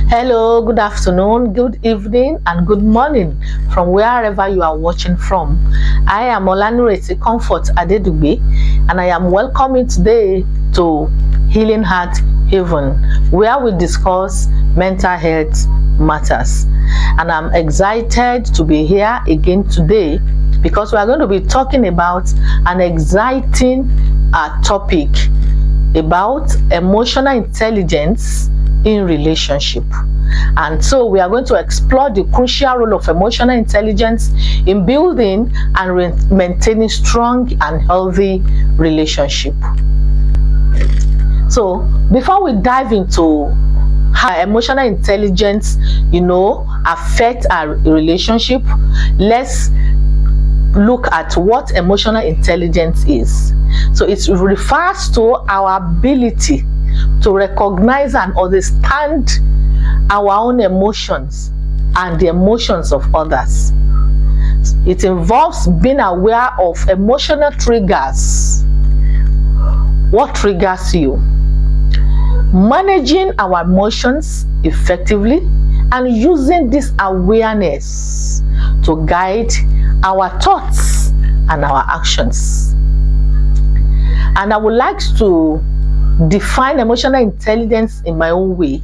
Hello, good afternoon, good evening, and good morning from wherever you are watching from. I am Olanureti Comfort Adedugbe, and I am welcoming today to Healing Heart Haven, where we discuss mental health matters. And I'm excited to be here again today because we are going to be talking about an exciting topic about emotional intelligence in relationship. And so we are going to explore the crucial role of emotional intelligence in building and maintaining strong and healthy relationship. So before we dive into how emotional intelligence affect our relationship, let's look at what emotional intelligence is. So it refers to our ability to recognize and understand our own emotions and the emotions of others. It involves being aware of emotional triggers. What triggers you? Managing our emotions effectively and using this awareness to guide our thoughts and our actions. And I would like to define emotional intelligence in my own way,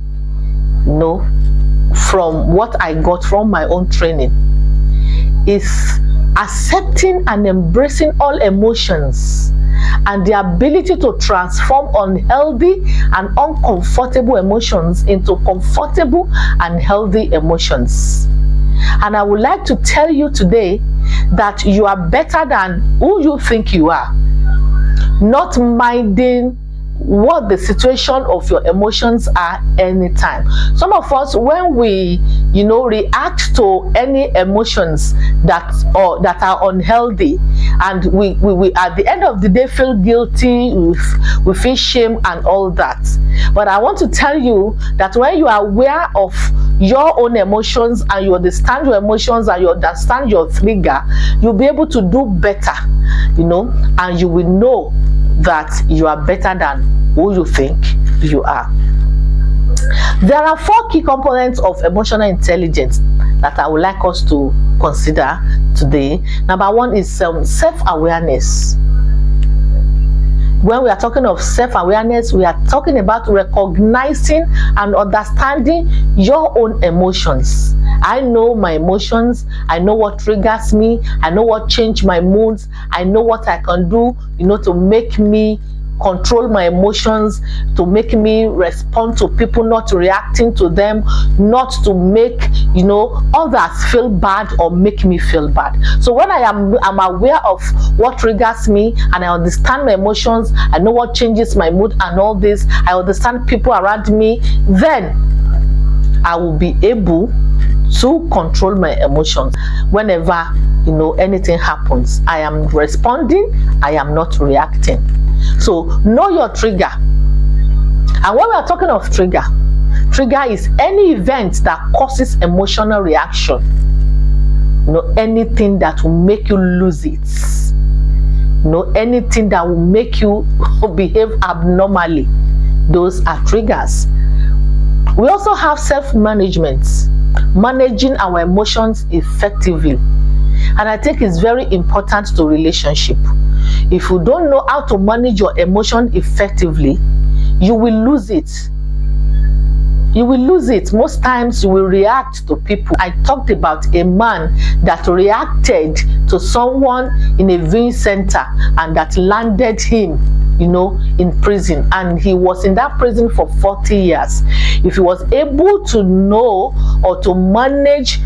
from what I got from my own training. Is accepting and embracing all emotions and the ability to transform unhealthy and uncomfortable emotions into comfortable and healthy emotions. And I would like to tell you today that you are better than who you think you are. Not minding what the situation of your emotions are anytime. Some of us, when we react to any emotions that are unhealthy, and we at the end of the day feel guilty, we feel shame and all that. But I want to tell you that when you are aware of your own emotions and you understand your emotions and you understand your trigger, you'll be able to do better, and you will know that you are better than who you think you are. There are 4 key components of emotional intelligence that I would like us to consider today. Number 1 is self-awareness. When we are talking of self-awareness, we are talking about recognizing and understanding your own emotions. I know my emotions. I know what triggers me. I know what changes my moods. I know what I can do, to make me control my emotions, to make me respond to people, not reacting to them, not to make others feel bad or make me feel bad. So when I'm aware of what triggers me and I understand my emotions, I know what changes my mood and all this, I understand people around me, then I will be able to control my emotions. Whenever anything happens, I am responding, I am not reacting. So know your trigger. And when we are talking of trigger is any event that causes emotional reaction. Anything that will make you lose it. Anything that will make you behave abnormally. Those are triggers. We also have self-management, managing our emotions effectively. And I think it's very important to relationship. If you don't know how to manage your emotion effectively, you will lose it. You will lose it. Most times you will react to people. I talked about a man that reacted to someone in a viewing center and that landed him in prison, and he was in that prison for 40 years. If he was able to know or to manage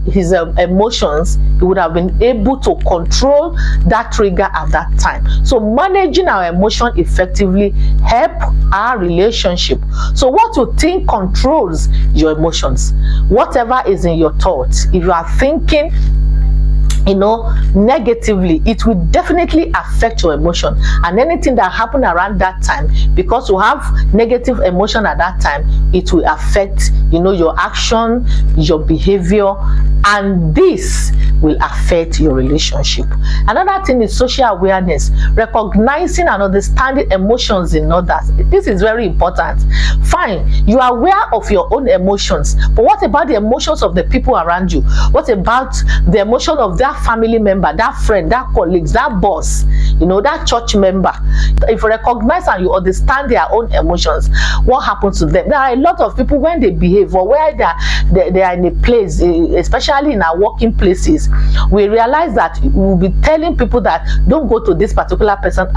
his emotions, he would have been able to control that trigger at that time. So managing our emotion effectively help our relationship. So what you think controls your emotions. Whatever is in your thoughts. If you are thinking negatively, it will definitely affect your emotion. And anything that happened around that time, because you have negative emotion at that time, it will affect your action, your behavior, and this will affect your relationship. Another thing is social awareness, recognizing and understanding emotions in others. This is very important. Fine, you are aware of your own emotions, but what about the emotions of the people around you? What about the emotion of that family member, that friend, that colleagues, that boss, that church member? If you recognize and you understand their own emotions, what happens to them? There are a lot of people, when they behave or where they are in a place, especially in our working places, we realize that we'll be telling people that don't go to this particular person.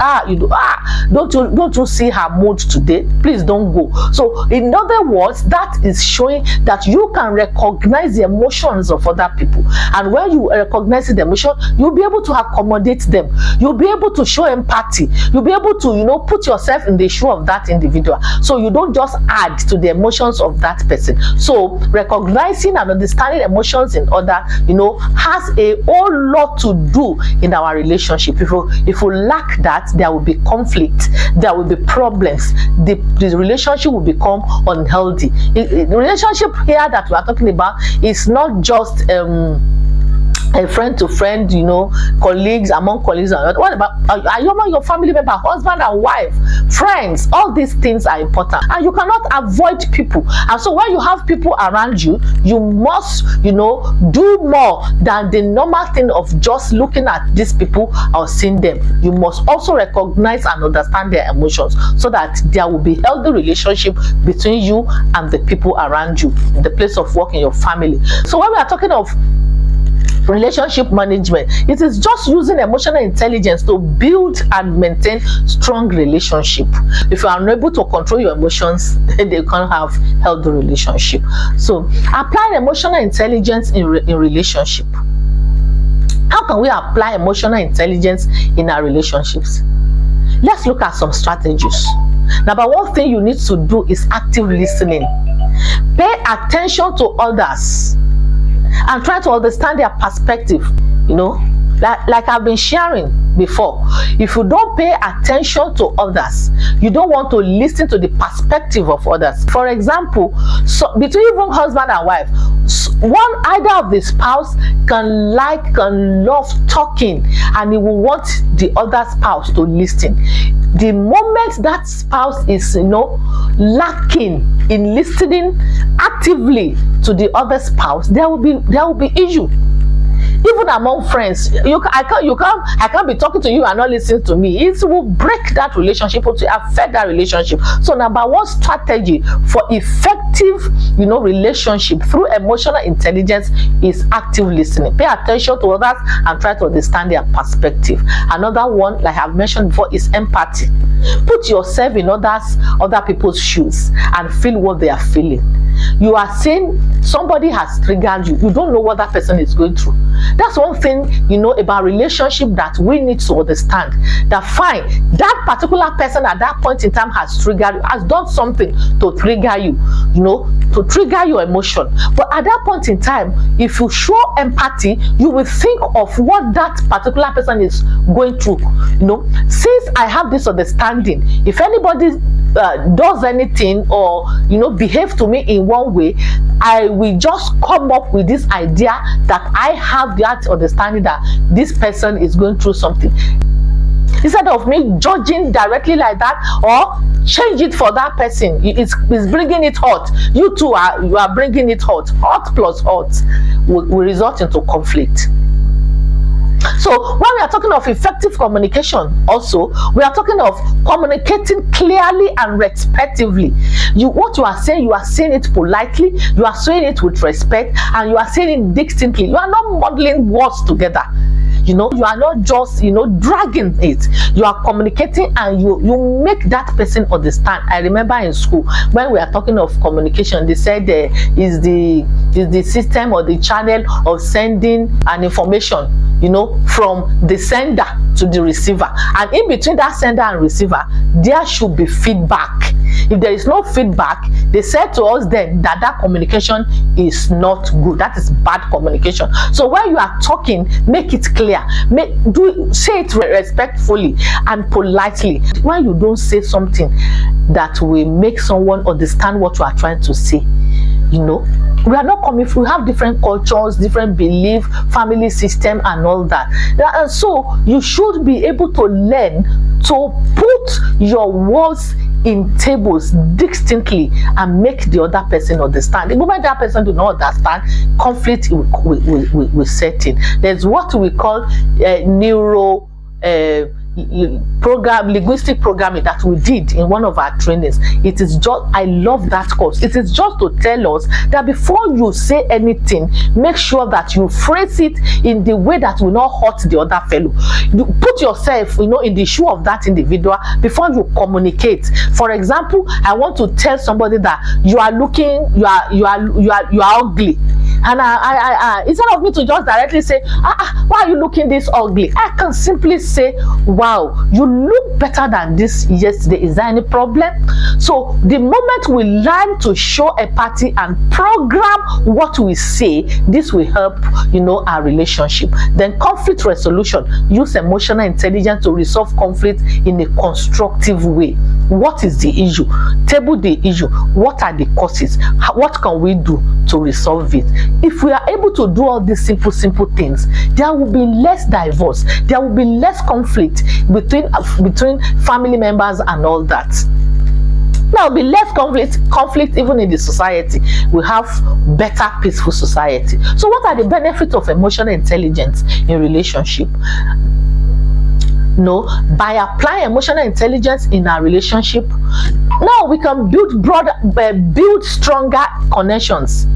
Don't you see her mood today? Please don't go. So in other words, that is showing that you can recognize the emotions of other people, and when you recognize the emotion, you'll be able to accommodate them. You'll be able to show empathy. You'll be able to put yourself in the shoe of that individual, so you don't just add to the emotions of that person. So recognizing and understanding emotions in other has a whole lot to do in our relationship. If you lack that, there will be conflict, there will be problems, the relationship will become unhealthy. The relationship here that we are talking about is not just a friend to friend, colleagues, among colleagues. What about among your family member, husband and wife, friends? All these things are important, and you cannot avoid people. And so when you have people around you, you must do more than the normal thing of just looking at these people or seeing them. You must also recognize and understand their emotions, so that there will be healthy relationship between you and the people around you, in the place of work, in your family. So when we are talking of relationship management, it is just using emotional intelligence to build and maintain strong relationship. If you are unable to control your emotions, then they can't have healthy relationship. So applying emotional intelligence in relationship. How can we apply emotional intelligence in our relationships? Let's look at some strategies. Number one thing you need to do is active listening. Pay attention to others and try to understand their perspective. Like I've been sharing before, if you don't pay attention to others, you don't want to listen to the perspective of others. For example, so between even husband and wife, either of the spouse can love talking, and he will want the other spouse to listen. The moment that spouse is lacking in listening actively to the other spouse, there will be issue. Even among friends, I can't be talking to you and not listening to me. It will break that relationship, or to affect that relationship. So number one strategy for effective relationship through emotional intelligence is active listening. Pay attention to others and try to understand their perspective. Another one, like I've mentioned before, is empathy. Put yourself in other people's shoes and feel what they are feeling. You are saying somebody has triggered you. You don't know what that person is going through. That's one thing about relationship that we need to understand. That fine, that particular person at that point in time has triggered you, has done something to trigger you, to trigger your emotion. But at that point in time, if you show empathy, you will think of what that particular person is going through. Since I have this understanding, if anybody does anything or behave to me in one way, I will just come up with this idea that I have that understanding that this person is going through something. Instead of me judging directly like that, or change it for that person, it's bringing it hot. You are bringing it hot. Hot plus hot will result into conflict. So when we are talking of effective communication, also we are talking of communicating clearly and respectively. What you are saying it politely, you are saying it with respect, and you are saying it distinctly. You are not muddling words together. You are not just dragging it. You are communicating, and you make that person understand. I remember in school when we are talking of communication, they said is the system or the channel of sending an information from the sender to the receiver, and in between that sender and receiver there should be feedback. If there is no feedback, they said to us then that communication is not good. That is bad communication. So when you are talking, make it clear, say it respectfully and politely. When you don't say something that will make someone understand what you are trying to say, we are not coming from, we have different cultures, different belief, family system and all that. And so you should be able to learn to put your words in tables distinctly and make the other person understand. The moment that person do not understand, conflict will set in. There's what we call linguistic programming that we did in one of our trainings. It is just, I love that course. It is just to tell us that before you say anything, make sure that you phrase it in the way that will not hurt the other fellow. You put yourself, in the shoe of that individual before you communicate. For example, I want to tell somebody that you are ugly, and I instead of me to just directly say, why are you looking this ugly, I can simply say, wow, you look better than this yesterday. Is there any problem? So the moment we learn to show empathy and program what we say, this will help, our relationship. Then conflict resolution. Use emotional intelligence to resolve conflict in a constructive way. What is the issue? Table the issue. What are the causes? What can we do to resolve it? If we are able to do all these simple things, there will be less divorce. There will be less conflict between family members and all that. There will be less conflict even in the society. We have better, peaceful society. So what are the benefits of emotional intelligence in relationship? By applying emotional intelligence in our relationship, now we can build stronger connections.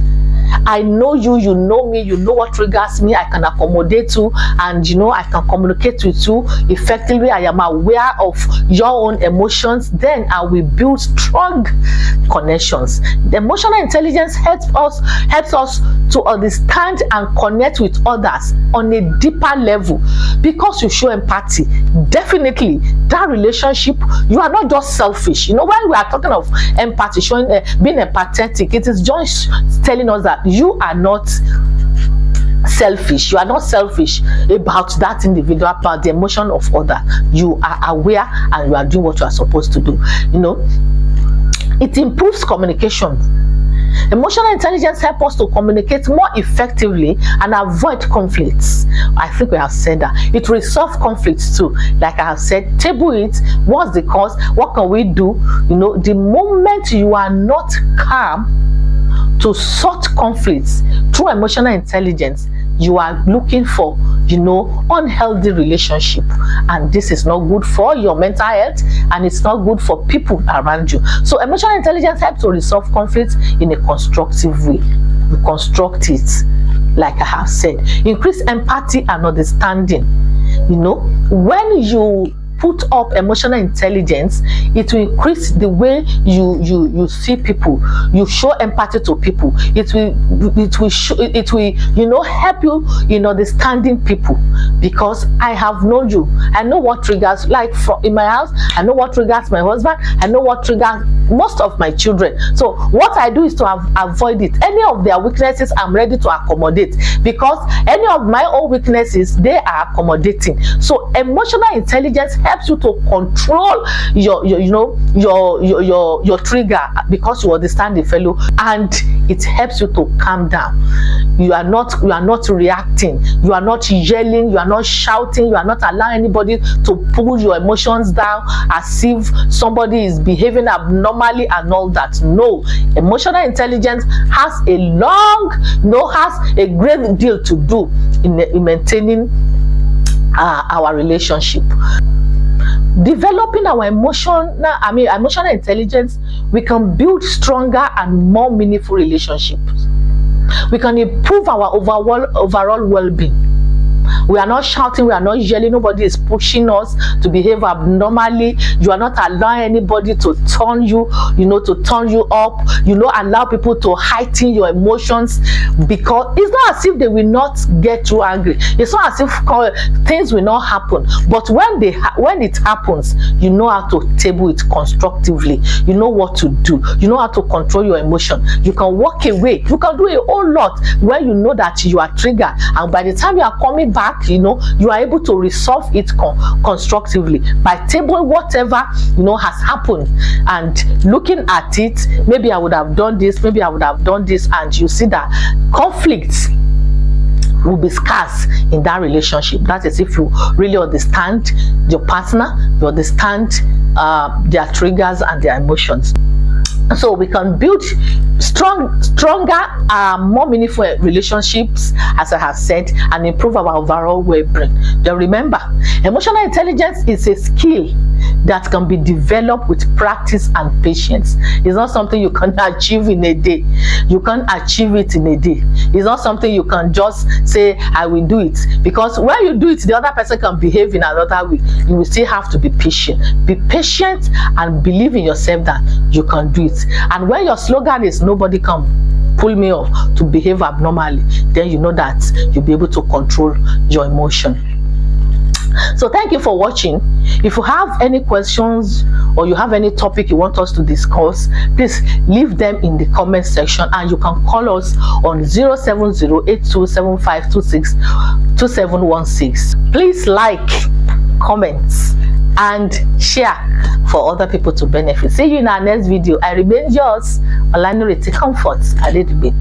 I know you, you know me, you know what triggers me, I can accommodate you, and I can communicate with you effectively. I am aware of your own emotions. Then I will build strong connections. The emotional intelligence helps us to understand and connect with others on a deeper level. Because you show empathy, definitely that relationship, you are not just selfish. When we are talking of empathy, showing being empathetic, it is just telling us that you are not selfish. You are not selfish about that individual, about the emotion of others. You are aware and you are doing what you are supposed to do. It improves communication. Emotional intelligence helps us to communicate more effectively and avoid conflicts. I think we have said that. It resolves conflicts too. Like I have said, table it. What's the cause? What can we do? The moment you are not calm to sort conflicts through emotional intelligence, you are looking for, unhealthy relationship, and this is not good for your mental health, and it's not good for people around you. So emotional intelligence helps to resolve conflicts in a constructive way. We construct it, like I have said. Increase empathy and understanding. When you put up emotional intelligence, it will increase the way you see people. You show empathy to people. It will help you in understanding people, because I have known you. I know what triggers, like in my house, I know what triggers my husband, I know what triggers most of my children. So what I do is to avoid it. Any of their weaknesses, I'm ready to accommodate, because any of my own weaknesses, they are accommodating. So emotional intelligence helps you to control your trigger, because you understand the fellow, and it helps you to calm down. You are not reacting, you are not yelling, you are not shouting, you are not allowing anybody to pull your emotions down as if somebody is behaving abnormally and all that. No, emotional intelligence has a great deal to do in maintaining our relationship. Developing our emotional intelligence, we can build stronger and more meaningful relationships. We can improve our overall well-being. We are not shouting, we are not yelling, nobody is pushing us to behave abnormally. You are not allowing anybody to turn you, to turn you up. You don't allow people to heighten your emotions, because it's not as if they will not get too angry. It's not as if things will not happen. But when it happens, you know how to table it constructively. You know what to do. You know how to control your emotion. You can walk away. You can do a whole lot when you know that you are triggered, and by the time you are coming back, you are able to resolve it constructively by tabling whatever has happened and looking at it. Maybe I would have done this, maybe I would have done this, and you see that conflicts will be scarce in that relationship. That is if you really understand your partner, you understand their triggers and their emotions. So we can build stronger, more meaningful relationships, as I have said, and improve our overall well-being. Then remember, emotional intelligence is a skill that can be developed with practice and patience. It's not something you can achieve in a day. You can't achieve it in a day. It's not something you can just say, I will do it. Because when you do it, the other person can behave in another way. You will still have to be patient. Be patient and believe in yourself that you can do it. And when your slogan is nobody can pull me off to behave abnormally, then you know that you'll be able to control your emotion. So thank you for watching. If you have any questions or you have any topic you want us to discuss, please leave them in the comment section, and you can call us on 0708275262716. Please like, comment, and share for other people to benefit. See you in our next video. I remain yours, Olanireti Comfort Adedipe.